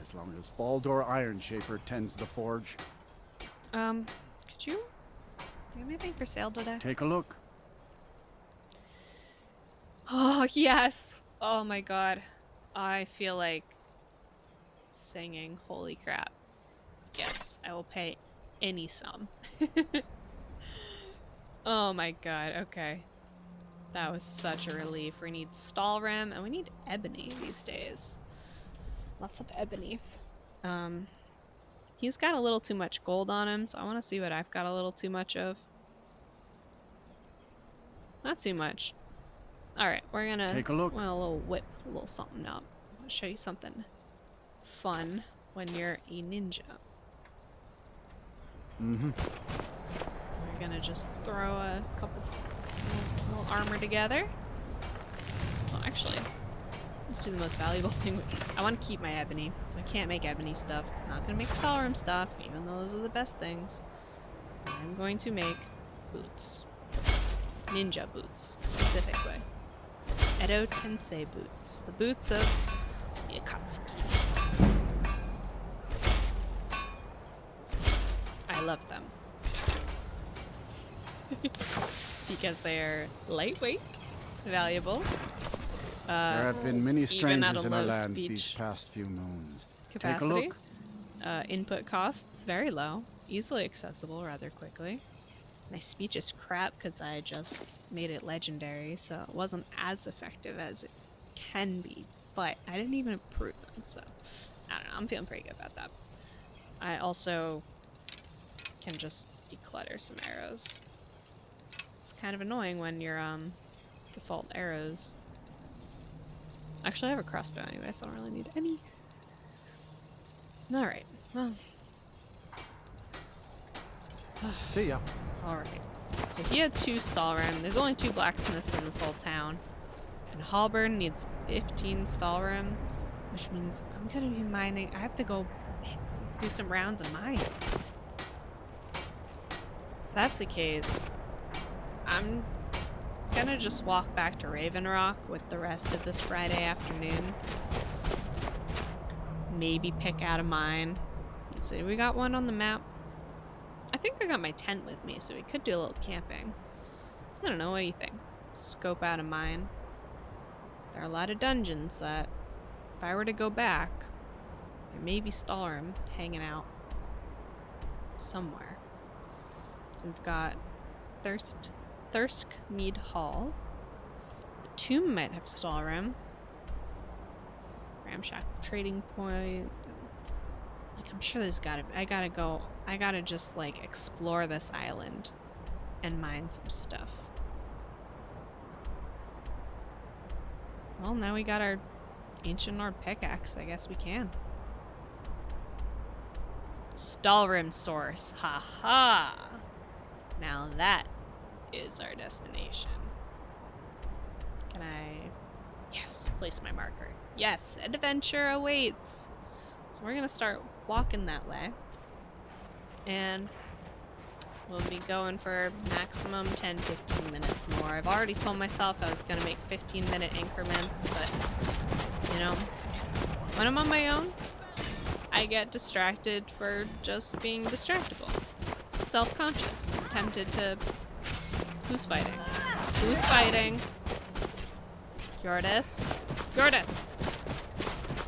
as long as Baldur Ironshaper tends the forge. Could you have anything for sale today? Take a look. Oh, yes! Oh my god. I feel like singing. Holy crap. Yes, I will pay any sum. Oh my god, okay. That was such a relief. We need stalhrim and we need ebony these days. Lots of ebony. He's got a little too much gold on him, so I want to see what I've got a little too much of. Not too much. Alright, we're gonna take a look. Well, a little whip, a little something up. I'll show you something fun when you're a ninja. Mm-hmm. We're gonna just throw a couple little armor together. Well, actually, let's do the most valuable thing. I want to keep my ebony, so I can't make ebony stuff. I'm not gonna make stalhrim stuff, even though those are the best things. I'm going to make boots. Ninja boots, specifically. Edo Tensei boots. The boots of Yakatsuki. I love them. Because they're lightweight, valuable. There have been many even at a strangers in our low lands these speech past few moons. capacity. Take a look. Input costs very low, easily accessible rather quickly. My speech is crap because I just made it legendary, so it wasn't as effective as it can be, but I didn't even improve them, so I don't know, I'm feeling pretty good about that. I also can just declutter some arrows. It's kind of annoying when your default arrows... Actually, I have a crossbow anyway, so I don't really need any. Alright, well... See ya. Alright. So he had 2 stalhrim. There's only 2 blacksmiths in this whole town. And Halbarn needs 15 stalhrim, which means I'm gonna be mining. I have to go do some rounds of mines. If that's the case, I'm gonna just walk back to Raven Rock with the rest of this Friday afternoon. Maybe pick out a mine. Let's see, we got one on the map. I think I got my tent with me, so we could do a little camping. I don't know, what do you think? Scope out a mine. There are a lot of dungeons that, if I were to go back, there may be stalhrim hanging out somewhere. So we've got Thirskmead Hall. The tomb might have stalhrim. Ramshackle Trading Point. Like, I'm sure there's gotta be. I gotta just, like, explore this island and mine some stuff. Well, now we got our Ancient Nord Pickaxe. I guess we can. Stalhrim source. Ha ha! Now that is our destination. Can I... Yes, place my marker. Yes, adventure awaits! So we're gonna start walking that way. And we'll be going for maximum 10-15 minutes more. I've already told myself I was gonna make 15-minute increments, but, you know, when I'm on my own, I get distracted for just being distractible. Self-conscious. I'm tempted to... Who's fighting? Who's fighting? Gjordis? Gjordis!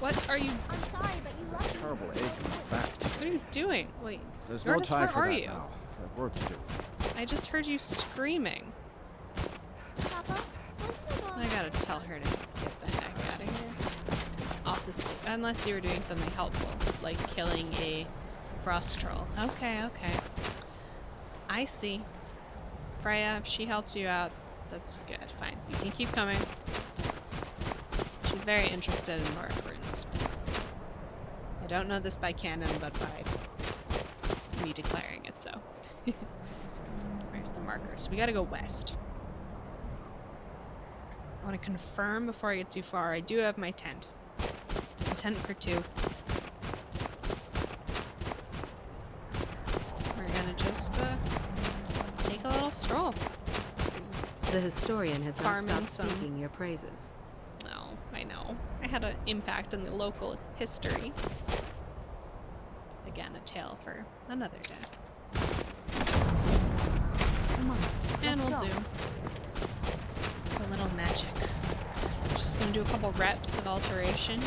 What are you... I'm sorry, but you love me. Terrible ache in the back. What are you doing? Wait. There's no Gjordis, time where for are that you? now. I have work to do. I just heard you screaming. Papa, when can I go? I gotta tell her to get the heck out of here. Off this... Unless you were doing something helpful, like killing a frost troll. Okay, okay. I see. Freya, if she helped you out, that's good. Fine. You can keep coming. She's very interested in Nordic runes. I don't know this by canon, but by me declaring it so. Where's the markers? We gotta go west. I want to confirm before I get too far. I do have my tent. A tent for 2. We're gonna just take a little stroll. The historian has not Farming stopped some- speaking your praises. No, I know. I had an impact in the local history. Again, a tale for another day. Come on, And we'll let's go. do a little magic. Just gonna do a couple reps of alteration.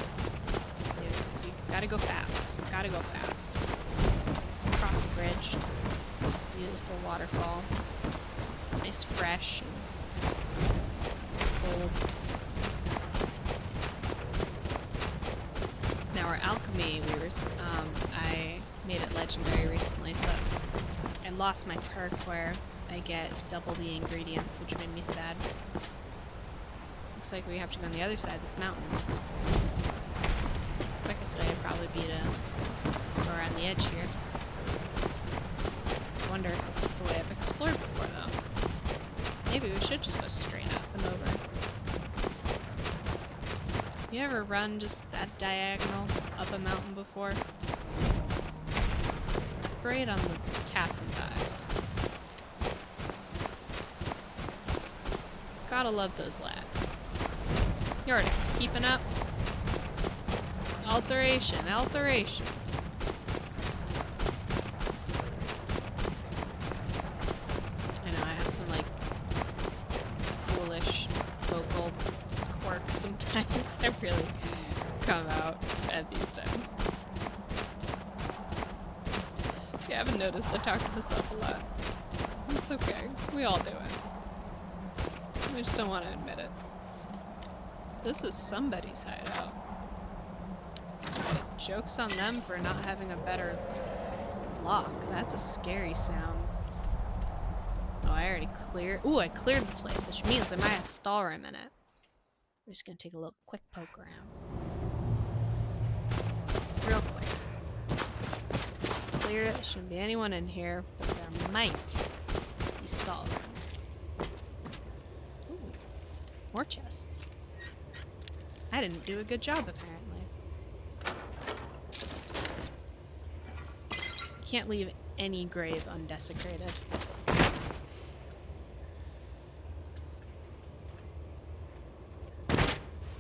Because you gotta go fast. You gotta go fast. Cross a bridge. Beautiful waterfall. Nice, fresh, and cold. Now our alchemy, I made it legendary recently, so I lost my perk where I get double the ingredients, which made me sad. Looks like we have to go on the other side of this mountain. Quickest way would probably be to go around the edge here. I wonder if this is the way I've explored before, though. Maybe we should just go straight up and over. You ever run just that diagonal up a mountain before? Great on the caps and dives. Gotta love those lads. You artists keeping up? Alteration, alteration. I know I have some like foolish vocal quirks sometimes that really come out at these times. If you haven't noticed, I talk to myself a lot. It's okay. We all do it. We just don't want to admit it. This is somebody's hideout. Joke's on them for not having a better lock. That's a scary sound. Oh, I already cleared. Ooh, I cleared this place, which means there might have stalhrim in it. We're just gonna take a little quick poke around. Real quick. Clear it. There shouldn't be anyone in here, but there might be stalhrim. Ooh, more chests. I didn't do a good job, apparently. Can't leave any grave undesecrated.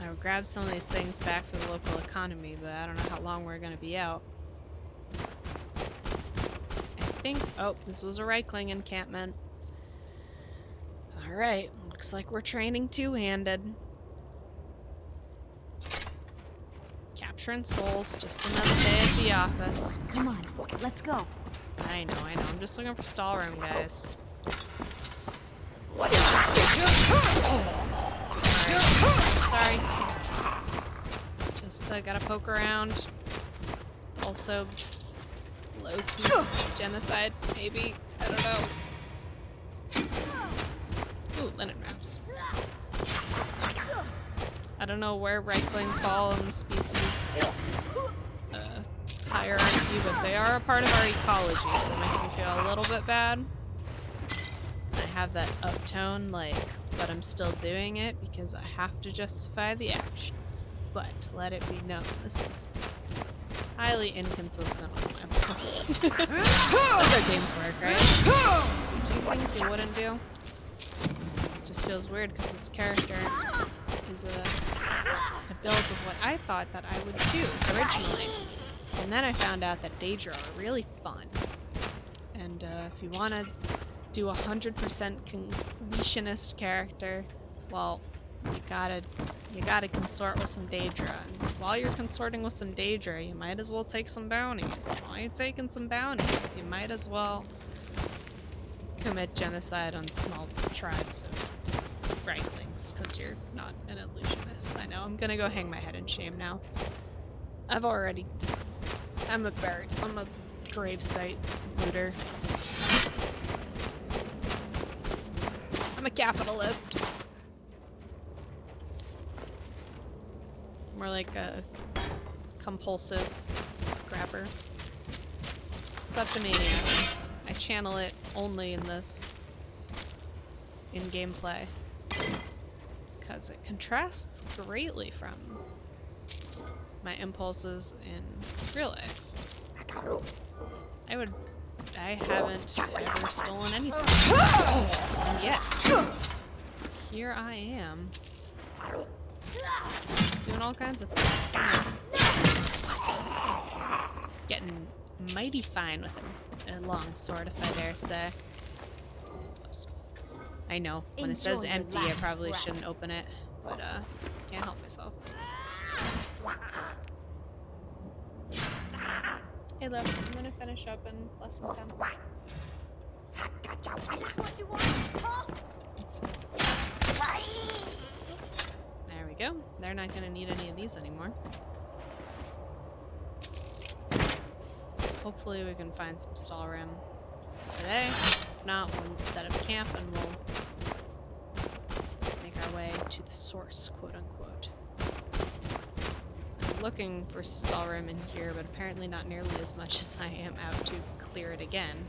I would grab some of these things back for the local economy, but I don't know how long we're gonna be out. I think... Oh, this was a Riekling encampment. Alright, looks like we're training two-handed. Capturing souls, just another day at the office. Come on, let's go. I know. I'm just looking for stalhrim, guys. Sorry. Just gotta poke around. Also, low-key genocide, maybe. I don't know. Ooh, linen wraps. I don't know where Riekling fall in the species hierarchy, but they are a part of our ecology, so it makes me feel a little bit bad. I have that uptone, like, but I'm still doing it because I have to justify the actions. But let it be known, this is highly inconsistent with my parts. That's how games work, right? Two things you wouldn't do. It just feels weird because this character is a build of what I thought that I would do originally. And then I found out that Daedra are really fun. And if you want to do 100% completionist character, well, you gotta consort with some Daedra. And while you're consorting with some Daedra, you might as well take some bounties. While you're taking some bounties, you might as well commit genocide on small tribes of Rieklings, because you're not an illusionist. I know, I'm gonna go hang my head in shame now. I'm a gravesite looter. I'm a capitalist. More like a compulsive grabber. Kleptomania. I channel it only in this. In gameplay. Because it contrasts greatly from my impulses in real life. I haven't ever stolen anything. And yet, here I am, Doing all kinds of things. Getting mighty fine with a long sword, if I dare say. Oops. I know, when it says empty, I probably shouldn't open it, but can't help myself. Hey, look, I'm gonna finish up in less than 10. Let's see. There we go. They're not gonna need any of these anymore. Hopefully we can find some stalhrim today. If not, we'll set up camp and we'll make our way to the source, quote unquote. I'm looking for stalhrim in here, but apparently not nearly as much as I am out to clear it again.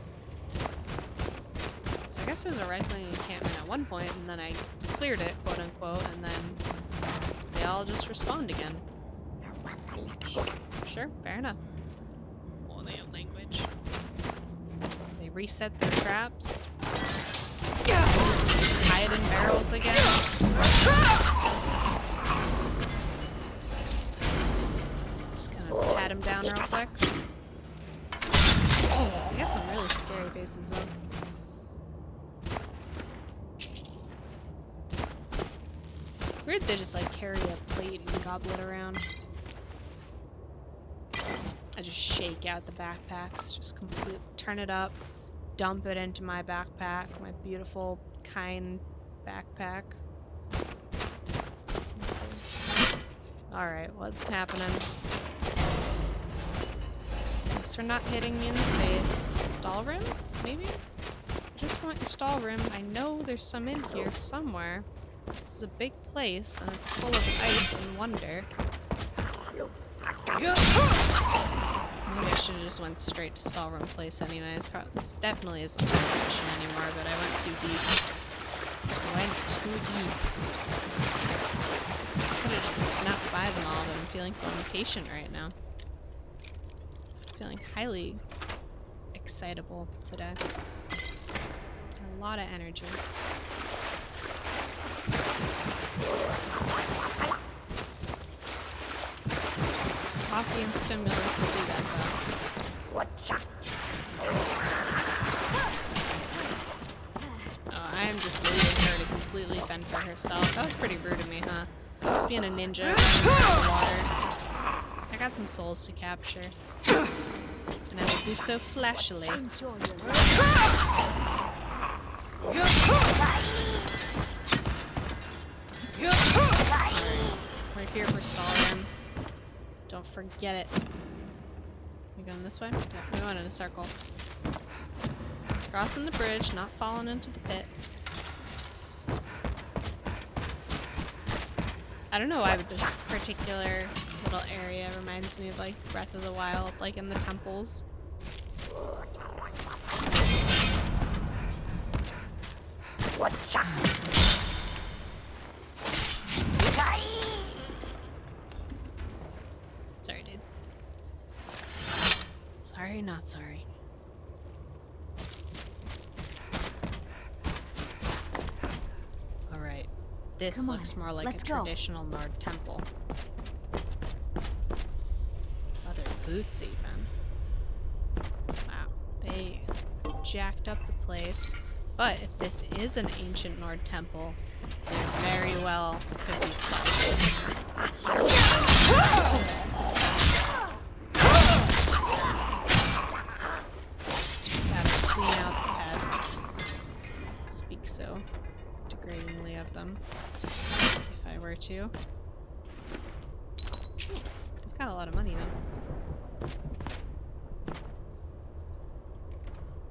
So I guess there's a Riekling encampment at one point, and then I cleared it, quote unquote, and then they all just respawned again. Sure, fair enough. Oh, they have language. They reset their traps. Hide in barrels again. Just gonna pat him down real quick. They got some really scary faces though. Weird they just like carry a plate and goblet around. I just shake out the backpacks, just completely turn it up, dump it into my backpack, my beautiful, kind backpack. Let's see. Alright, what's happening? Thanks for not hitting me in the face. Stalhrim? Maybe? I just want your stalhrim. I know there's some in here somewhere. This is a big place, and it's full of ice and wonder. Maybe I should have just went straight to Stalhrim place anyways. This definitely isn't my mission anymore, but I went too deep. Could have just snuck by them all, but I'm feeling so impatient right now. Feeling highly excitable today. A lot of energy. Coffee and stimulants will do that though. Oh, I am just leaving her to completely fend for herself. That was pretty rude of me, huh? Just being a ninja in the water. I got some souls to capture. And I will do so flashily. We're here for Stalhrim. Don't forget it. We going this way? Yeah, we went in a circle. Crossing the bridge, not falling into the pit. I don't know why, but this particular little area reminds me of like Breath of the Wild, like in the temples. Sorry, dude. Sorry, not sorry. Alright. This looks more like a traditional Nord temple. Leather boots, even. Wow. They jacked up the place. But if this is an ancient Nord temple, there very well could be stuff. Just gotta clean out the pests. Speak so degradingly of them, if I were to. I've got a lot of money though.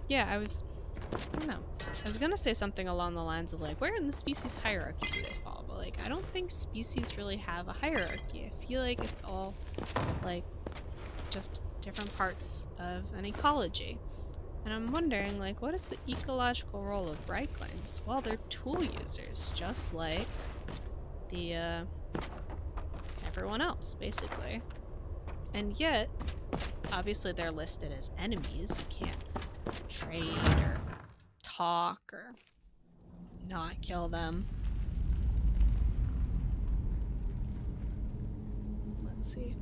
Yeah, I don't know. I was gonna say something along the lines of like, where in the species hierarchy do they fall? But like, I don't think species really have a hierarchy. I feel like it's all like just different parts of an ecology. And I'm wondering like, what is the ecological role of Rieklings? Well, they're tool users, just like the everyone else, basically. And yet, obviously they're listed as enemies. You can't trade or talk or not kill them. Let's see.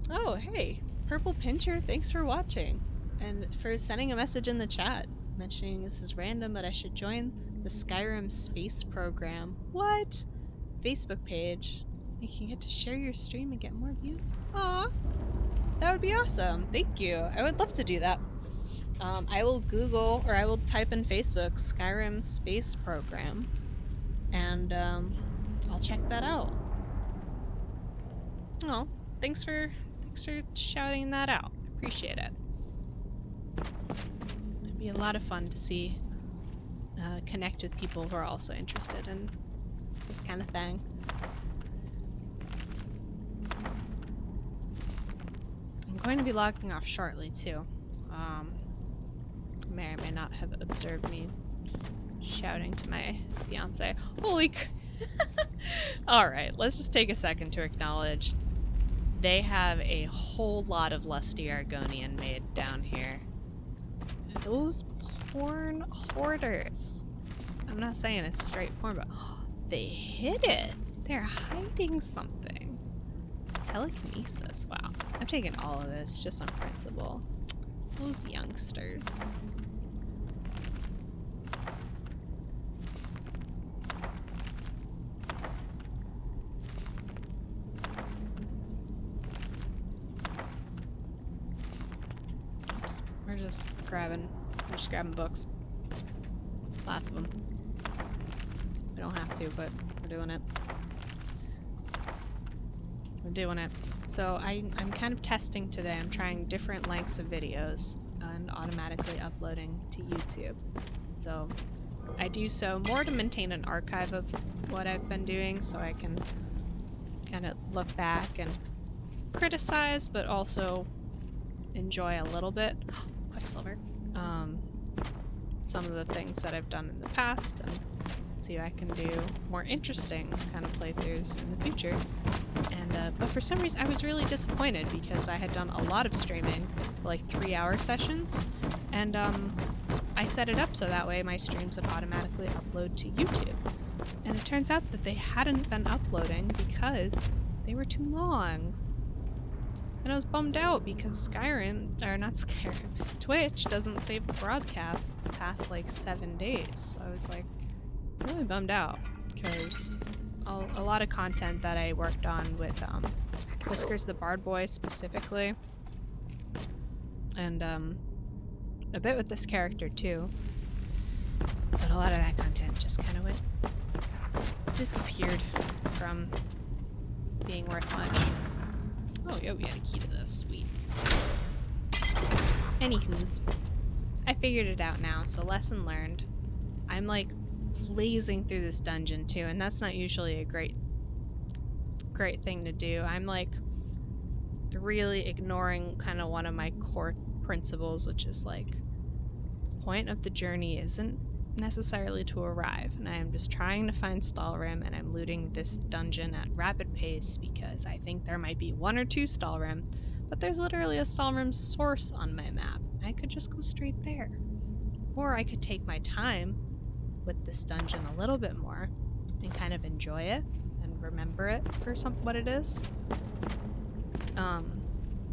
Oh, hey, Purple Pincher, thanks for watching. And for sending a message in the chat mentioning this is random, but I should join the Skyrim space program. What? Facebook page. You can get to share your stream and get more views. Aw, that would be awesome. Thank you. I would love to do that. I will Google, or I will type in Facebook Skyrim space program, and I'll check that out. Oh, thanks for shouting that out. Appreciate it. It'd be a lot of fun to see, connect with people who are also interested in this kind of thing. I'm going to be logging off shortly too. May or may not have observed me shouting to my fiance. Holy Alright, let's just take a second to acknowledge they have a whole lot of lusty Argonian made down here. Those porn hoarders. I'm not saying it's straight porn, but they hid it. They're hiding something. Telekinesis, wow. I'm taking all of this just on principle. Those youngsters. Oops, we're just grabbing books. Lots of them. We don't have to, but we're doing it. We're doing it. So I'm kind of testing today. I'm trying different lengths of videos and automatically uploading to YouTube. So I do so more to maintain an archive of what I've been doing, so I can kind of look back and criticize, but also enjoy a little bit. Quicksilver. Some of the things that I've done in the past, and see if I can do more interesting kind of playthroughs in the future. And but for some reason I was really disappointed because I had done a lot of streaming, like 3-hour sessions, and I set it up so that way my streams would automatically upload to YouTube. And it turns out that they hadn't been uploading because they were too long. And I was bummed out because Twitch doesn't save the broadcasts past like 7 days. So I was like really bummed out because a lot of content that I worked on with Whiskers the Bard Boy specifically, and a bit with this character too, but a lot of that content just kind of disappeared from being worth much. Oh, yeah, we had a key to this. Sweet. Anywho's, I figured it out now, so lesson learned. I'm like blazing through this dungeon too, and that's not usually a great thing to do. I'm like really ignoring kind of one of my core principles, which is like the point of the journey isn't necessarily to arrive, and I am just trying to find stalhrim, and I'm looting this dungeon at rapid pace because I think there might be 1 or 2 stalhrim, but there's literally a stalhrim source on my map. I could just go straight there, or I could take my time with this dungeon a little bit more and kind of enjoy it and remember it for what it is.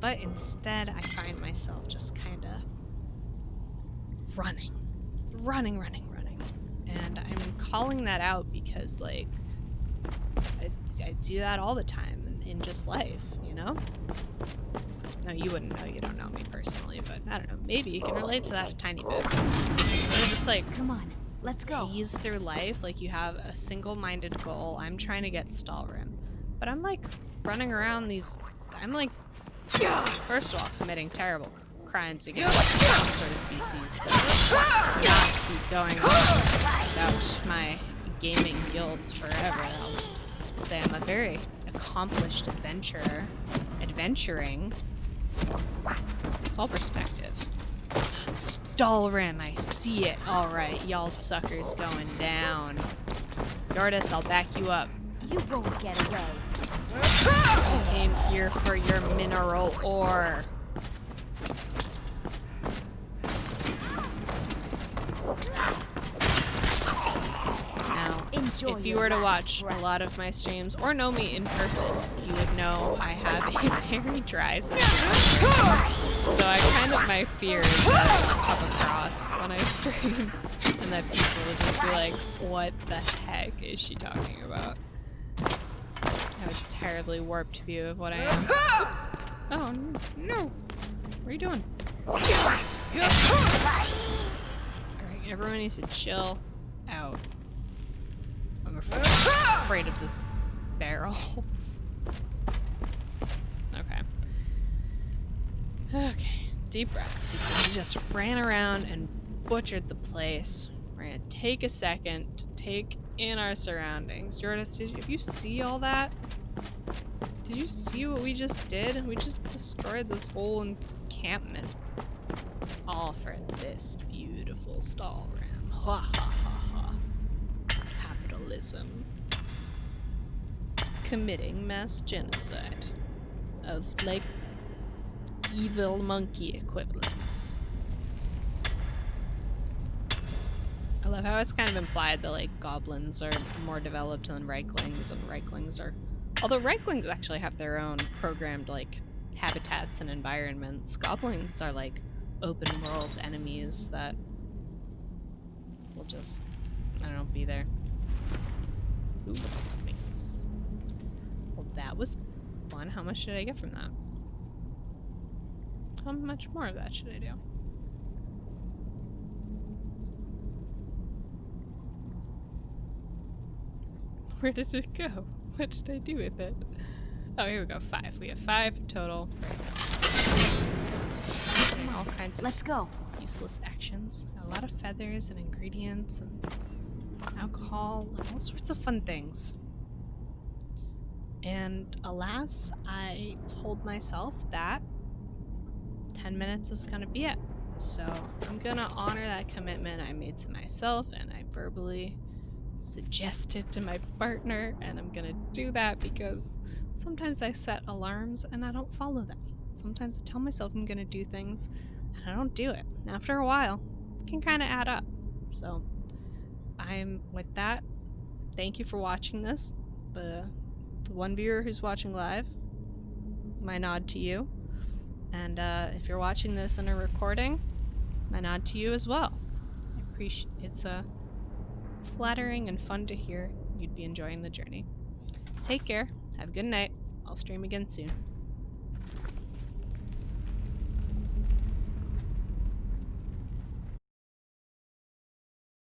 But instead I find myself just kind of running. And I'm calling that out because, like, I do that all the time in just life, you know? No, you wouldn't know, you don't know me personally, but I don't know, maybe you can relate to that a tiny bit. You're just like, come on, let's go. Ease through life, like you have a single-minded goal. I'm trying to get stalhrim, but I'm like running around I'm like, first of all, committing terrible crimes against some sort of species, but to not keep going without my gaming guilds forever. I'll say I'm a very accomplished adventurer. Adventuring. It's all perspective. Stalhrim, I see it. Alright, y'all suckers going down. Yordis, I'll back you up. You won't get away. I came here for your mineral ore. Now, if you were to watch a lot of my streams or know me in person, you would know I have a very dry sense of humor. So my fear is that it'll come across when I stream and that people will just be like, what the heck is she talking about? I have a terribly warped view of what I am. Oops. Oh, no. What are you doing? Alright, everyone needs to chill out. I'm afraid of this barrel. Okay. Okay, deep breaths. We just ran around and butchered the place. We're gonna take a second to take in our surroundings. Jordas, did you see all that? Did you see what we just did? We just destroyed this whole encampment. All for this beautiful stalhrim. Ha ha ha ha. Capitalism. Committing mass genocide of, like, evil monkey equivalents. I love how it's kind of implied that, like, goblins are more developed than Rieklings, and Rieklings are... Although Rieklings actually have their own programmed, like, habitats and environments. Goblins are, like, open world enemies that will just, I don't know, be there. Ooh, nice. Well, that was fun. How much did I get from that? How much more of that should I do? Where did it go? What did I do with it? Oh, here we go. 5. We have 5 total. All kinds of useless actions. A lot of feathers and ingredients and alcohol and all sorts of fun things. And alas, I told myself that 10 minutes was gonna be it. So I'm gonna honor that commitment I made to myself, and I verbally suggested to my partner, and I'm gonna do that because sometimes I set alarms and I don't follow them. Sometimes I tell myself I'm gonna do things and I don't do it. And after a while, it can kind of add up. So I'm with that. Thank you for watching this. The one viewer who's watching live, my nod to you. And if you're watching this in a recording, my nod to you as well. I appreciate it's flattering and fun to hear you'd be enjoying the journey. Take care. Have a good night. I'll stream again soon.